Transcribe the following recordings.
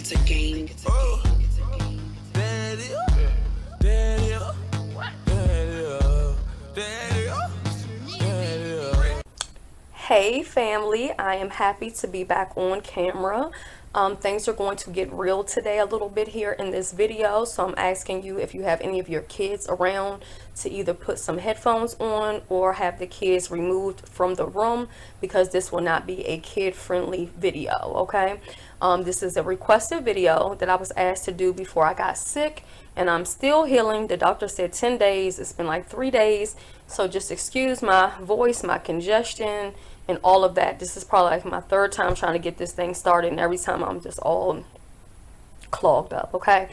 it's a game. Hey family, I am happy to be back on camera. Things are going to get real today a little bit here in this video, so I'm asking you if you have any of your kids around to either put some headphones on or have the kids removed from the room, because this will not be a kid-friendly video, okay? This is a requested video that I was asked to do before I got sick, and I'm still healing. The doctor said 10 days. It's been like 3 days, so just excuse my voice, my congestion, and all of that. This is probably like my third time trying to get this thing started, and every time I'm just all clogged up, okay?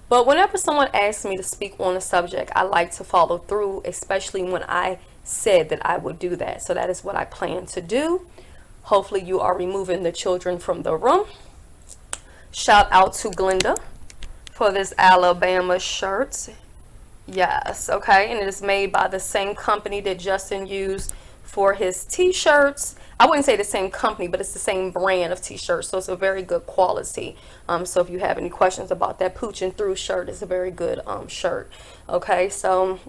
But whenever someone asks me to speak on a subject, I like to follow through, especially when I said that I would do that. So that is what I plan to do. Hopefully you are removing the children from the room. Shout out to Glenda for this Alabama shirt. Yes, okay, and it is made by the same company that Justin used for his t-shirts. I wouldn't say the same company, but it's the same brand of t-shirts, so it's a very good quality. So if you have any questions about that Pooching Through shirt, it's a very good shirt. Okay, so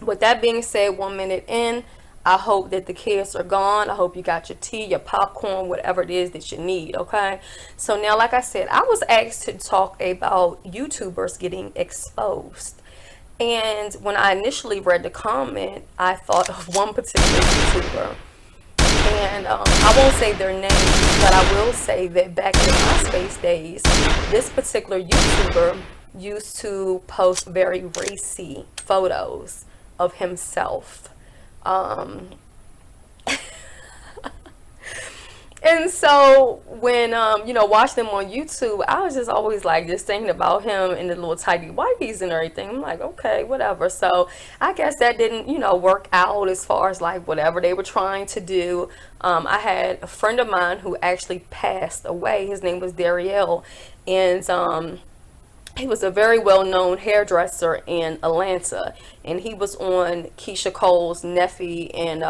with that being said, 1 minute in, I hope that the kids are gone. I hope you got your tea, your popcorn, whatever it is that you need, okay? So now, like I said, I was asked to talk about YouTubers getting exposed. And when I initially read the comment, I thought of one particular YouTuber. And I won't say their name, but I will say that back in MySpace days, this particular YouTuber used to post very racy photos of himself. And so when, you know, watching them on YouTube, I was just always like just thinking about him and the little tidy whiteys and everything. I'm like, okay, whatever. So I guess that didn't, you know, work out as far as like whatever they were trying to do. I had a friend of mine who actually passed away. His name was Dariel. And he was a very well-known hairdresser in Atlanta. And he was on Keisha Cole's Neffy and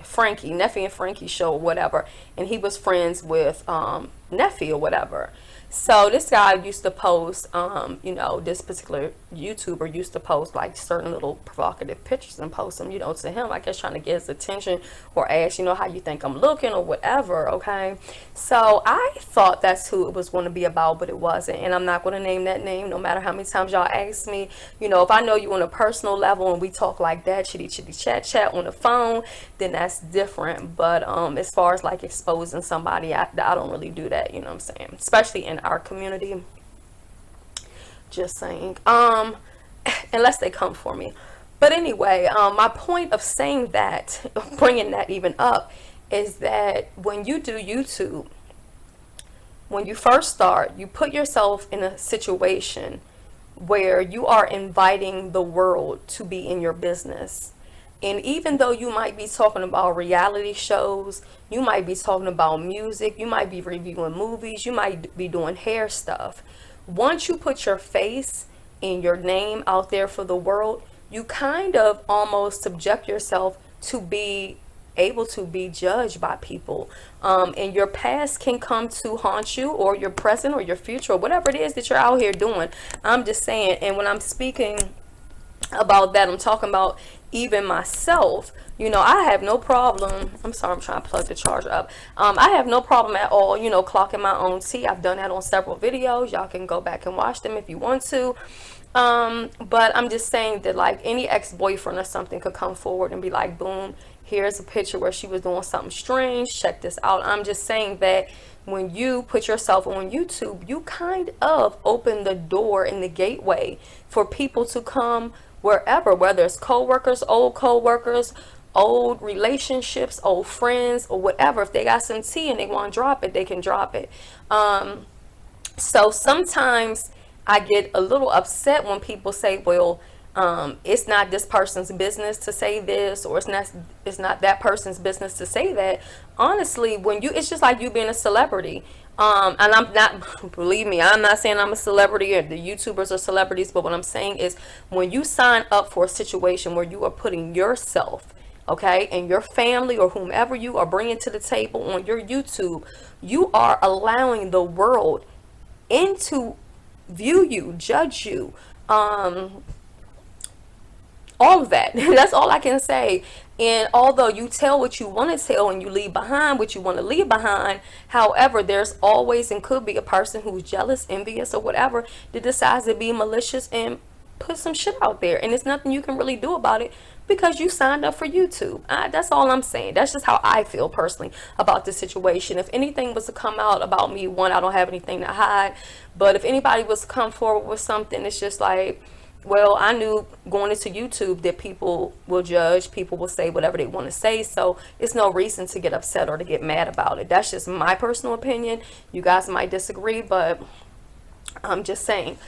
Frankie show or whatever, and he was friends with Neffy or whatever. So this guy used to post, you know, this particular YouTuber used to post like certain little provocative pictures and post them, you know, to him, I guess trying to get his attention or ask, you know, how you think I'm looking or whatever, okay? So I thought that's who it was going to be about, but it wasn't, and I'm not going to name that name no matter how many times y'all ask me. You know, if I know you on a personal level and we talk like that, chitty chat on the phone, then that's different. But as far as like exposing somebody, I don't really do that, you know what I'm saying, especially in our community. Just saying, unless they come for me. But anyway, my point of saying that, bringing that even up, is that when you do YouTube, when you first start, you put yourself in a situation where you are inviting the world to be in your business. And even though you might be talking about reality shows, you might be talking about music, you might be reviewing movies, you might be doing hair stuff. Once you put your face and your name out there for the world, you kind of almost subject yourself to be able to be judged by people. And your past can come to haunt you, or your present or your future, or whatever it is that you're out here doing. I'm just saying, and when I'm speaking about that, I'm talking about even myself. You know, I have no problem. I'm sorry, I'm trying to plug the charger up. I have no problem at all, you know, clocking my own tea. I've done that on several videos. Y'all can go back and watch them if you want to. But I'm just saying that like any ex-boyfriend or something could come forward and be like, boom, here's a picture where she was doing something strange. Check this out. I'm just saying that when you put yourself on YouTube, you kind of open the door and the gateway for people to come wherever, whether it's co-workers, old relationships, old friends, or whatever. If they got some tea and they want to drop it, they can drop it. So sometimes I get a little upset when people say, well, it's not this person's business to say this, or it's not that person's business to say that. Honestly, when you, it's just like you being a celebrity. And I'm not, believe me, I'm not saying I'm a celebrity or the YouTubers are celebrities, but what I'm saying is when you sign up for a situation where you are putting yourself, okay, and your family or whomever you are bringing to the table on your YouTube, you are allowing the world into view you, judge you, all of that. That's all I can say. And although you tell what you want to tell and you leave behind what you want to leave behind, however, there's always and could be a person who's jealous, envious, or whatever that decides to be malicious and put some shit out there. And there's nothing you can really do about it because you signed up for YouTube. That's all I'm saying. That's just how I feel personally about this situation. If anything was to come out about me, one, I don't have anything to hide. But if anybody was to come forward with something, it's just like, well, I knew going into YouTube that people will judge, people will say whatever they want to say, so it's no reason to get upset or to get mad about it. That's just my personal opinion. You guys might disagree, but I'm just saying.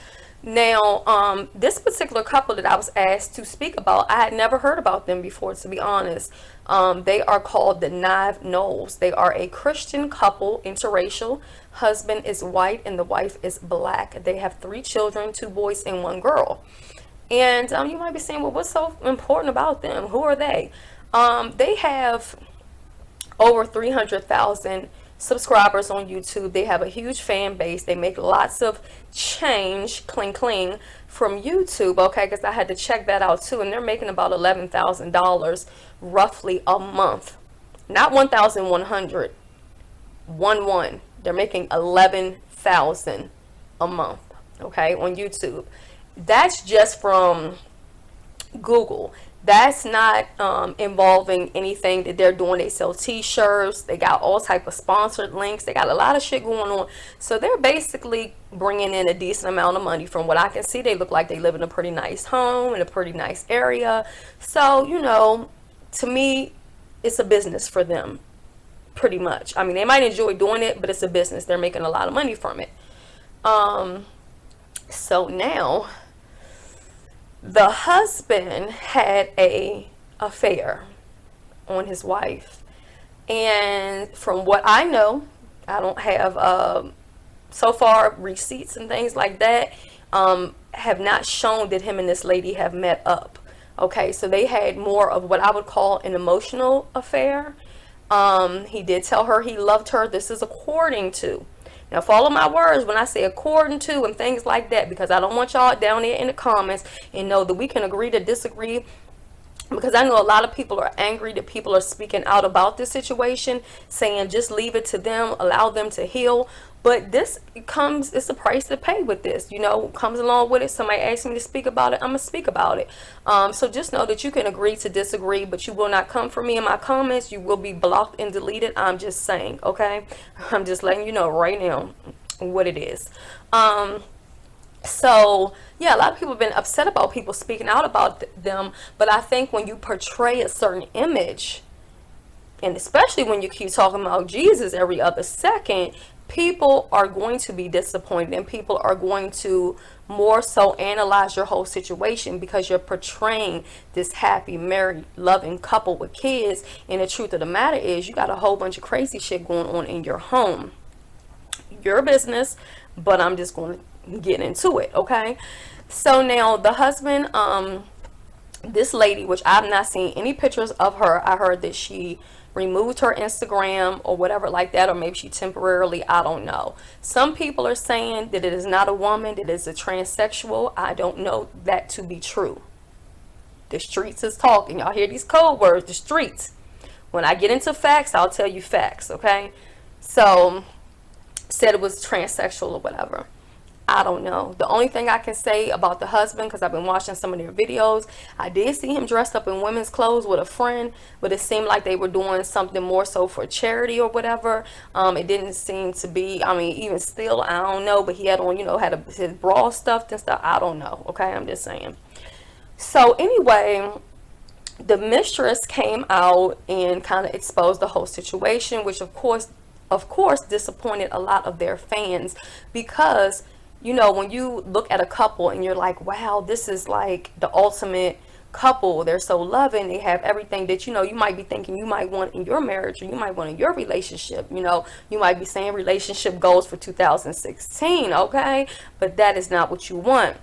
Now, this particular couple that I was asked to speak about, I had never heard about them before, to be honest. They are called the Knive Knowles. They are a Christian couple, interracial. Husband is white and the wife is black. They have 3 children, 2 boys and 1 girl. And you might be saying, well, what's so important about them? Who are they? They have over 300,000 subscribers on YouTube. They have a huge fan base. They make lots of change, cling cling, from YouTube, okay, because I had to check that out too, and they're making about $11,000 roughly a month. Not 1,100, 1. They're making 11,000 a month, okay, on YouTube. That's just from Google. That's not involving anything that they're doing. They sell t-shirts. They got all type of sponsored links. They got a lot of shit going on. So they're basically bringing in a decent amount of money. From what I can see, they look like they live in a pretty nice home in a pretty nice area. So, you know, to me, it's a business for them, pretty much. I mean, they might enjoy doing it, but it's a business. They're making a lot of money from it. So now, the husband had a affair on his wife, and from what I know, I don't have so far receipts and things like that, have not shown that him and this lady have met up. Okay, so they had more of what I would call an emotional affair. He did tell her he loved her. This is according to. Now, follow my words when I say according to and things like that, because I don't want y'all down there in the comments and know that we can agree to disagree, because I know a lot of people are angry that people are speaking out about this situation, saying just leave it to them, allow them to heal. But this comes, it's a price to pay with this, you know, comes along with it. Somebody asks me to speak about it, I'm gonna speak about it. So just know that you can agree to disagree, but you will not come for me in my comments. You will be blocked and deleted. I'm just saying, okay? I'm just letting you know right now what it is. So yeah, a lot of people have been upset about people speaking out about them, but I think when you portray a certain image, and especially when you keep talking about Jesus every other second, people are going to be disappointed, and people are going to more so analyze your whole situation because you're portraying this happy, married, loving couple with kids. And the truth of the matter is, you got a whole bunch of crazy shit going on in your home. Your business, but I'm just going to get into it, okay? So now the husband, this lady, which I've not seen any pictures of her, I heard that she removed her Instagram or whatever like that, or maybe she temporarily, I don't know. Some people are saying that it is not a woman, that it is a transsexual. I don't know that to be true. The streets is talking. Y'all hear these code words, the streets. When I get into facts, I'll tell you facts, okay? So, said it was transsexual or whatever. I don't know. The only thing I can say about the husband, because I've been watching some of their videos, I did see him dressed up in women's clothes with a friend, but it seemed like they were doing something more so for charity or whatever. It didn't seem to be, I mean, even still, I don't know, but he had on, you know, had his bra stuffed and stuff. I don't know, okay? I'm just saying. So anyway, the mistress came out and kind of exposed the whole situation, which of course disappointed a lot of their fans, because you know, when you look at a couple and you're like, wow, this is like the ultimate couple. They're so loving. They have everything that, you know, you might be thinking you might want in your marriage, or you might want in your relationship. You know, you might be saying relationship goals for 2016, okay? But that is not what you want.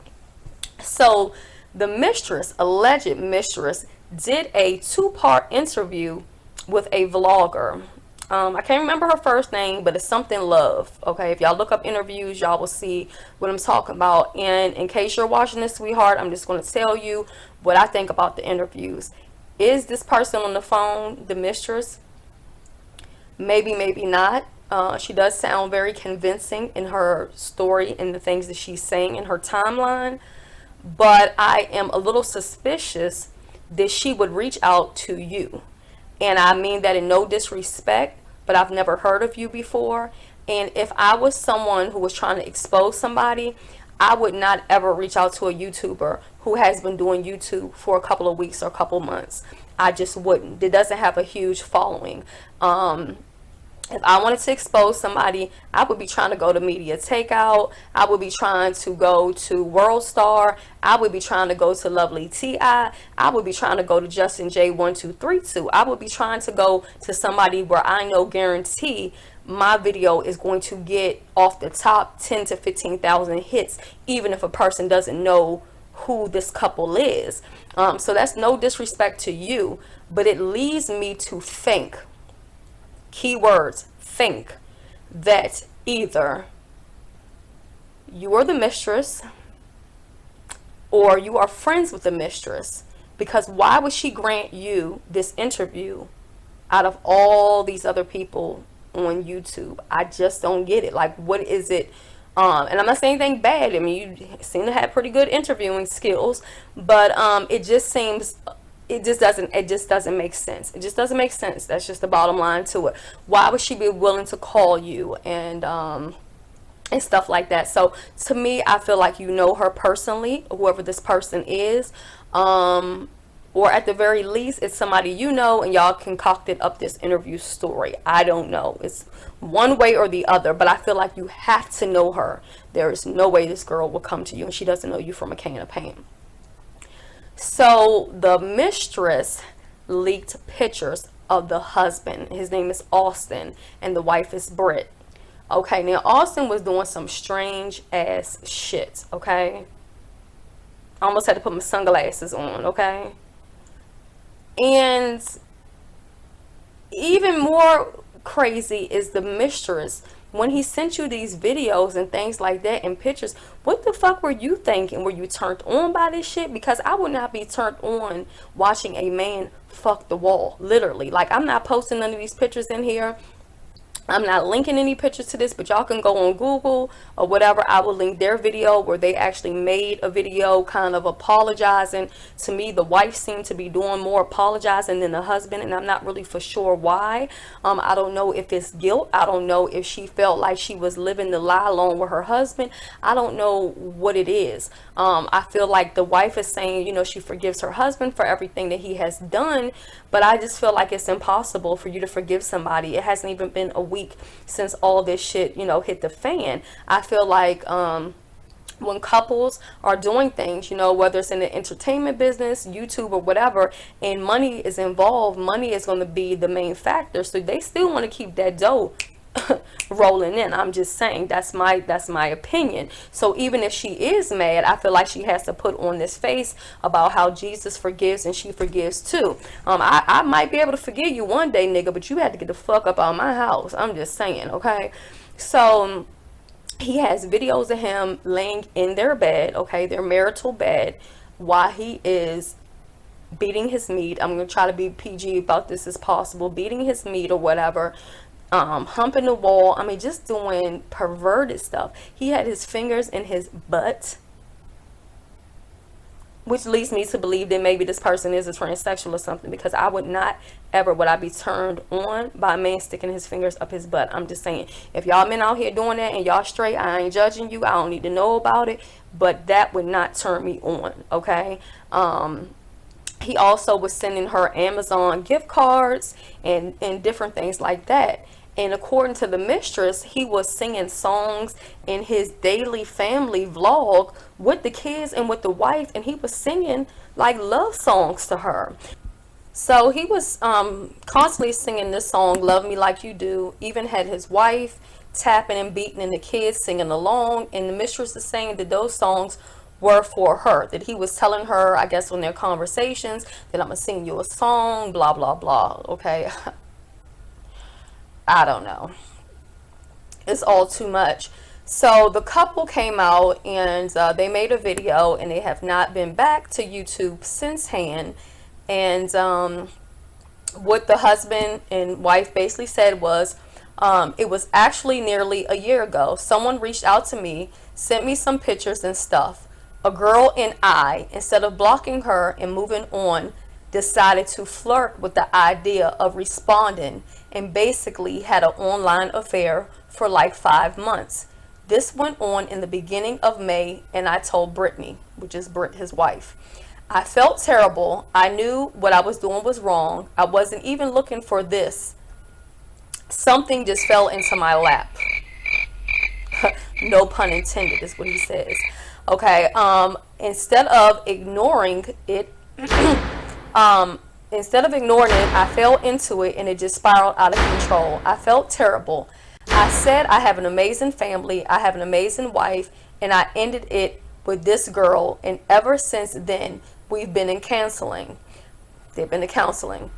So the mistress, alleged mistress, did a 2-part interview with a vlogger. I can't remember her first name, but it's something Love. Okay, if y'all look up interviews, y'all will see what I'm talking about. And in case you're watching this, sweetheart, I'm just going to tell you what I think about the interviews. Is this person on the phone the mistress? Maybe, maybe not. She does sound very convincing in her story and the things that she's saying in her timeline. But I am a little suspicious that she would reach out to you. And I mean that in no disrespect, but I've never heard of you before. And if I was someone who was trying to expose somebody, I would not ever reach out to a YouTuber who has been doing YouTube for a couple of weeks or a couple months. I just wouldn't. It doesn't have a huge following. If I wanted to expose somebody, I would be trying to go to Media Takeout. I would be trying to go to World Star. I would be trying to go to Lovely T.I. I would be trying to go to Justin J1232. I would be trying to go to somebody where I know guarantee my video is going to get off the top 10 to 15,000 hits, even if a person doesn't know who this couple is. So that's no disrespect to you, but it leads me to think, keywords, think, that either you are the mistress or you are friends with the mistress, because why would she grant you this interview out of all these other people on YouTube? I just don't get it. Like, what is it? And I'm not saying anything bad. I mean, you seem to have pretty good interviewing skills, but it just seems, it just doesn't make sense. It just doesn't make sense. That's just the bottom line to it. Why would she be willing to call you and stuff like that? So to me, I feel like you know her personally, whoever this person is, or at the very least, it's somebody you know, and y'all concocted up this interview story. I don't know. It's one way or the other, but I feel like you have to know her. There is no way this girl will come to you and she doesn't know you from a can of paint. So the mistress leaked pictures of the husband. His name is Austin and the wife is Britt. Okay, now Austin was doing some strange ass shit, okay? I almost had to put my sunglasses on, okay? And even more crazy is the mistress. When he sent you these videos and things like that and pictures, what the fuck were you thinking? Were you turned on by this shit? Because I would not be turned on watching a man fuck the wall, literally. Like, I'm not posting none of these pictures in here. I'm not linking any pictures to this, but y'all can go on Google or whatever. I will link their video where they actually made a video kind of apologizing. To me, the wife seemed to be doing more apologizing than the husband, and I'm not really for sure why. I don't know if it's guilt. I don't know if she felt like she was living the lie along with her husband. I don't know what it is. I feel like the wife is saying, you know, she forgives her husband for everything that he has done, but I just feel like it's impossible for you to forgive somebody. It hasn't even been a week since all this shit, you know, hit the fan. I feel like when couples are doing things, you know, whether it's in the entertainment business, YouTube or whatever, and money is involved, money is going to be the main factor. So they still want to keep that dough rolling in. I'm just saying, that's my opinion. So even if she is mad, I feel like she has to put on this face about how Jesus forgives and she forgives too. I might be able to forgive you one day, nigga, but you had to get the fuck up out of my house. I'm just saying, okay? So he has videos of him laying in their bed, okay, their marital bed, while he is beating his meat. I'm gonna try to be PG about this as possible, beating his meat or whatever, humping the wall. I mean, just doing perverted stuff. He had his fingers in his butt, which leads me to believe that maybe this person is a transsexual or something, because I would not ever would I be turned on by a man sticking his fingers up his butt. I'm just saying, if y'all men out here doing that and y'all straight, I ain't judging you. I don't need to know about it, but that would not turn me on, okay? He also was sending her Amazon gift cards and different things like that. And according to the mistress, he was singing songs in his daily family vlog with the kids and with the wife, and he was singing like love songs to her. So he was constantly singing this song, Love Me Like You Do, even had his wife tapping and beating and the kids singing along. And the mistress is saying that those songs were for her, that he was telling her, I guess, on their conversations, that I'm gonna sing you a song, blah, blah, blah, okay? I don't know. It's all too much. So the couple came out and they made a video, and they have not been back to YouTube since hand. And what the husband and wife basically said was, it was actually nearly a year ago. Someone reached out to me, sent me some pictures and stuff. A girl and I, instead of blocking her and moving on, decided to flirt with the idea of responding, and basically had an online affair for like 5 months. This went on in the beginning of May, and I told Brittany, which is his wife. I felt terrible. I knew what I was doing was wrong. I wasn't even looking for this. Something just fell into my lap. No pun intended is what he says. Okay, instead of ignoring it, I fell into it, and it just spiraled out of control. I felt terrible. I said I have an amazing family, I have an amazing wife, and I ended it with this girl, and ever since then, we've been in counseling. They've been in counseling.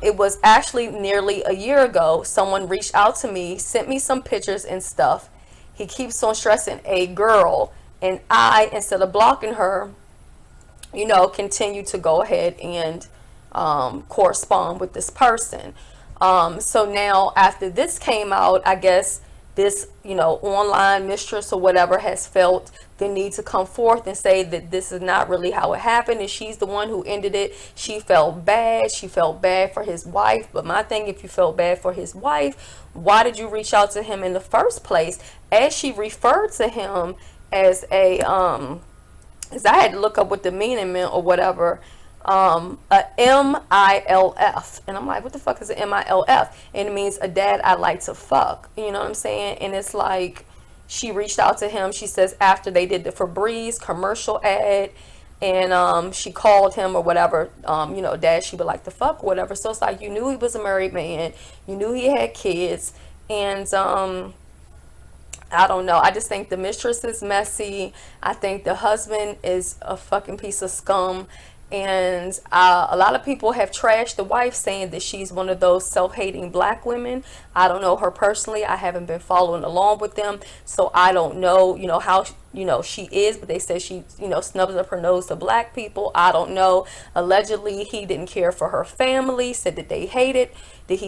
It was actually nearly a year ago. Someone reached out to me, sent me some pictures and stuff. He keeps on stressing a girl, and I, instead of blocking her, continue to go ahead and correspond with this person. So now after this came out, I guess this, online mistress or whatever has felt the need to come forth and say that this is not really how it happened, and she's the one who ended it. She felt bad. She felt bad for his wife. But my thing, if you felt bad for his wife, why did you reach out to him in the first place? As she referred to him as a, as I had to look up what the meaning meant or whatever, a MILF, and I'm like, what the fuck is an MILF? And it means a dad I like to fuck. You know what I'm saying? And it's like, she reached out to him. She says after they did the Febreze commercial ad, and she called him or whatever, dad she would like to fuck or whatever. So it's like, you knew he was a married man, you knew he had kids, and I don't know. I just think the mistress is messy. I think the husband is a fucking piece of scum. And a lot of people have trashed the wife, saying that she's one of those self-hating black women. I don't know her personally. I haven't been following along with them, so I don't know, how, she is. But they say she, snubs up her nose to black people. I don't know. Allegedly, he didn't care for her family. Said that he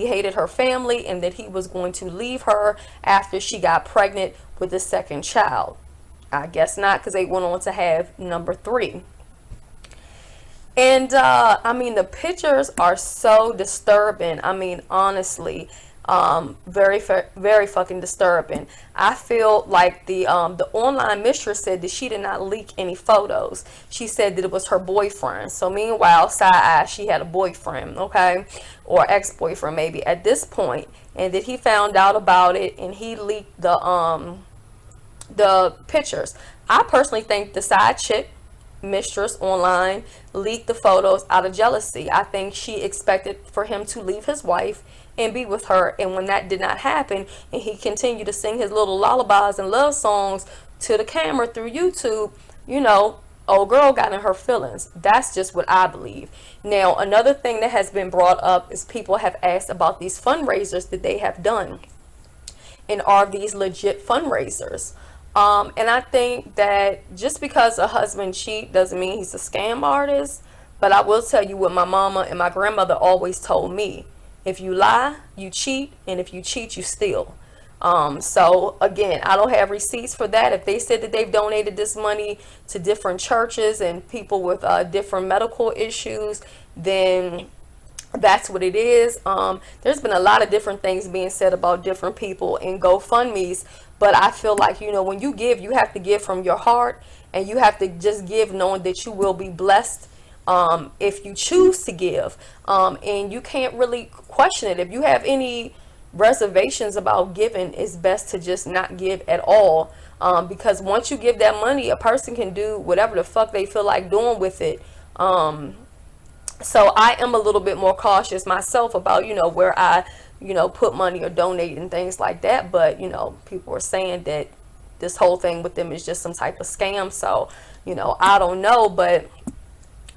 hated her family, and that he was going to leave her after she got pregnant with the second child. I guess not, because they went on to have number 3. And the pictures are so disturbing. Honestly, very very fucking disturbing. I feel like the online mistress said that she did not leak any photos. She said that it was her boyfriend. So meanwhile, side eye, she had a boyfriend, okay, or ex-boyfriend maybe at this point, and that he found out about it, and he leaked the pictures. I personally think the side chick mistress online leaked the photos out of jealousy. I think she expected for him to leave his wife and be with her, and when that did not happen, and he continued to sing his little lullabies and love songs to the camera through YouTube, old girl got in her feelings. That's just what I believe. Now, another thing that has been brought up is people have asked about these fundraisers that they have done, and are these legit fundraisers? And I think that just because a husband cheat doesn't mean he's a scam artist. But I will tell you what my mama and my grandmother always told me: if you lie, you cheat, and if you cheat, you steal. So again, I don't have receipts for that. If they said that they've donated this money to different churches and people with different medical issues, then that's what it is. There's been a lot of different things being said about different people in GoFundMe's, but I feel like, when you give, you have to give from your heart, and you have to just give knowing that you will be blessed if you choose to give, and you can't really question it. If you have any reservations about giving, it's best to just not give at all, because once you give that money, a person can do whatever the fuck they feel like doing with it. So I am a little bit more cautious myself about, where I, put money or donate and things like that. But, people are saying that this whole thing with them is just some type of scam. So, I don't know. But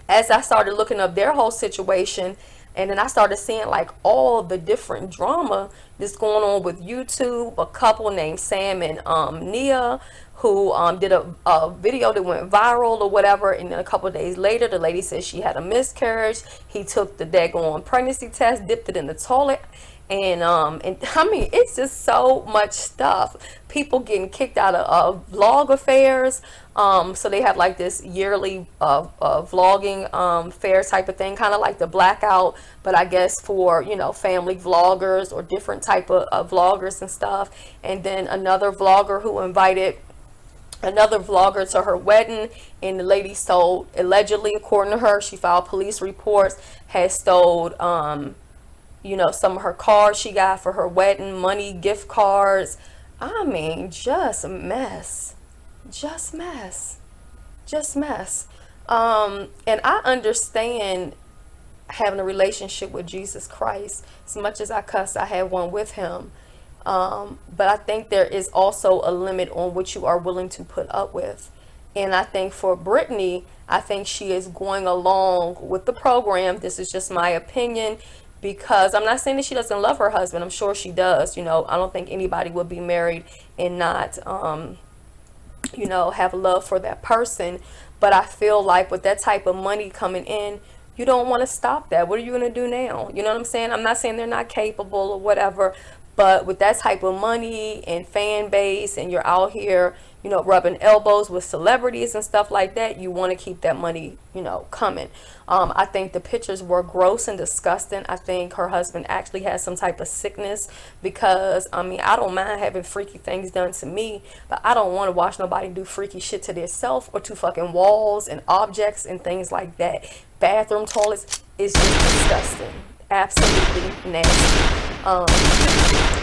as I started looking up their whole situation, And then I started seeing like all the different drama that's going on with YouTube. A couple named Sam and Nia, who did a video that went viral or whatever, and then a couple of days later the lady said she had a miscarriage. He took the daggone pregnancy test, dipped it in the toilet, and I mean, it's just so much stuff. People getting kicked out of vlog affairs. So they have like this yearly vlogging fair type of thing, kind of like the blackout, but I guess for, you know, family vloggers or different type of vloggers and stuff. And then another vlogger who invited another vlogger to her wedding, and the lady stole, allegedly, according to her, she filed police reports, had stole you know, some of her cards she got for her wedding, money, gift cards. I mean, just a mess. Just mess. Just mess. And I understand having a relationship with Jesus Christ. As much as I cuss, I had one with him. But I think there is also a limit on what you are willing to put up with. And I think for Brittany, I think she is going along with the program. This is just my opinion, because I'm not saying that she doesn't love her husband. I'm sure she does. You know, I don't think anybody would be married and not, you know, have love for that person. But I feel like with that type of money coming in, you don't want to stop that. What are you going to do now? You know what I'm saying? I'm not saying they're not capable or whatever, but with that type of money and fan base, and you're out here, you know, rubbing elbows with celebrities and stuff like that, you want to keep that money, you know, coming. I think the pictures were gross and disgusting. I think her husband actually has some type of sickness, because, I mean, I don't mind having freaky things done to me, but I don't want to watch nobody do freaky shit to themselves or to fucking walls and objects and things like that. Bathroom toilets is just disgusting. Absolutely nasty.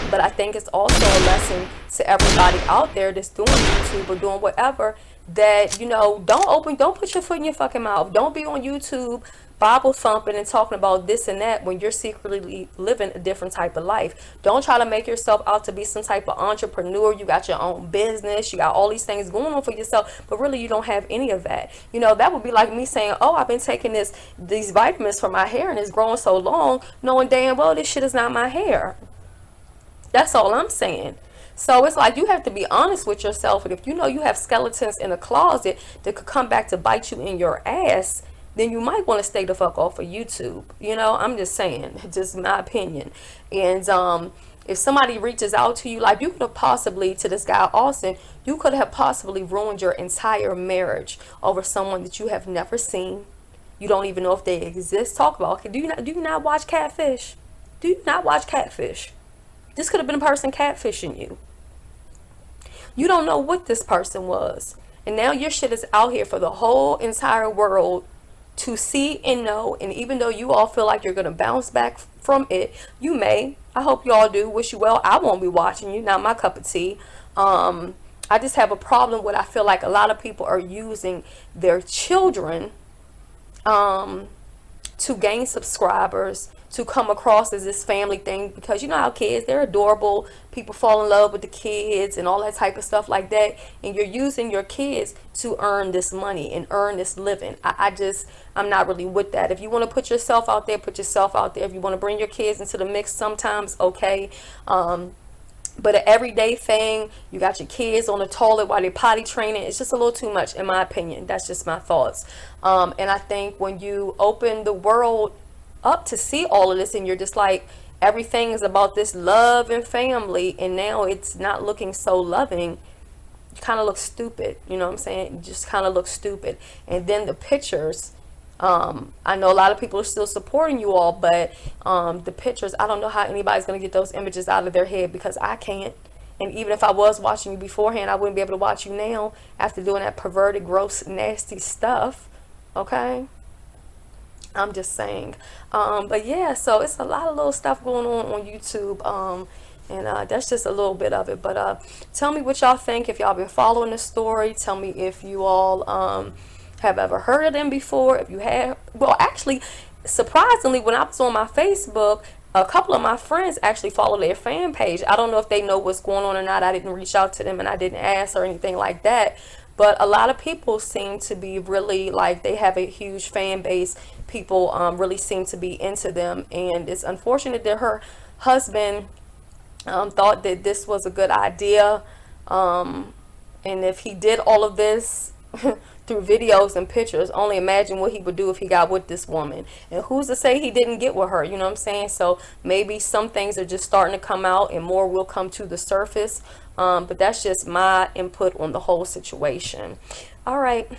But I think it's also a lesson to everybody out there that's doing YouTube or doing whatever, that, you know, don't put your foot in your fucking mouth. Don't be on YouTube Bible thumping and talking about this and that when you're secretly living a different type of life. Don't try to make yourself out to be some type of entrepreneur. You got your own business, you got all these things going on for yourself, but really you don't have any of that. You know, that would be like me saying, oh, I've been taking these vitamins for my hair and it's growing so long, knowing damn well this shit is not my hair. That's all I'm saying. So it's like you have to be honest with yourself, and if you know you have skeletons in a closet that could come back to bite you in your ass, then you might want to stay the fuck off of YouTube. You know, I'm just saying, just my opinion. And if somebody reaches out to you, like you could have possibly, to this guy Austin, you could have possibly ruined your entire marriage over someone that you have never seen. You don't even know if they exist. Talk about, okay, do you not watch Catfish? Do you not watch Catfish? This could have been a person catfishing you. You don't know what this person was. And now your shit is out here for the whole entire world to see and know. And even though you all feel like you're going to bounce back from it, you may. I hope you all do. Wish you well. I won't be watching you. Not my cup of tea. I just have a problem with, I feel like a lot of people are using their children to gain subscribers, to come across as this family thing, because you know how kids, they're adorable, people fall in love with the kids and all that type of stuff like that, and you're using your kids to earn this money and earn this living. I'm not really with that. If you want to put yourself out there, put yourself out there. If you want to bring your kids into the mix sometimes, okay. But an everyday thing, you got your kids on the toilet while they're potty training, it's just a little too much in my opinion. That's just my thoughts. And I think when you open the world up to see all of this, and you're just like, everything is about this love and family, and now it's not looking so loving, you kind of look stupid. You know what I'm saying? You just kind of look stupid. And then the pictures, I know a lot of people are still supporting you all, but the pictures, I don't know how anybody's going to get those images out of their head, because I can't. And even if I was watching you beforehand, I wouldn't be able to watch you now after doing that perverted, gross, nasty stuff. Okay? I'm just saying. But yeah, so it's a lot of little stuff going on YouTube. And that's just a little bit of it. But tell me what y'all think, if y'all been following the story. Tell me if you all have ever heard of them before. If you have, well, actually, surprisingly, when I was on my Facebook, a couple of my friends actually follow their fan page. I don't know if they know what's going on or not. I didn't reach out to them and I didn't ask or anything like that. But a lot of people seem to be really like, they have a huge fan base people really seem to be into them. And it's unfortunate that her husband thought that this was a good idea. And if he did all of this through videos and pictures, only imagine what he would do if he got with this woman. And who's to say he didn't get with her? You know what I'm saying? So maybe some things are just starting to come out and more will come to the surface. But that's just my input on the whole situation. All right.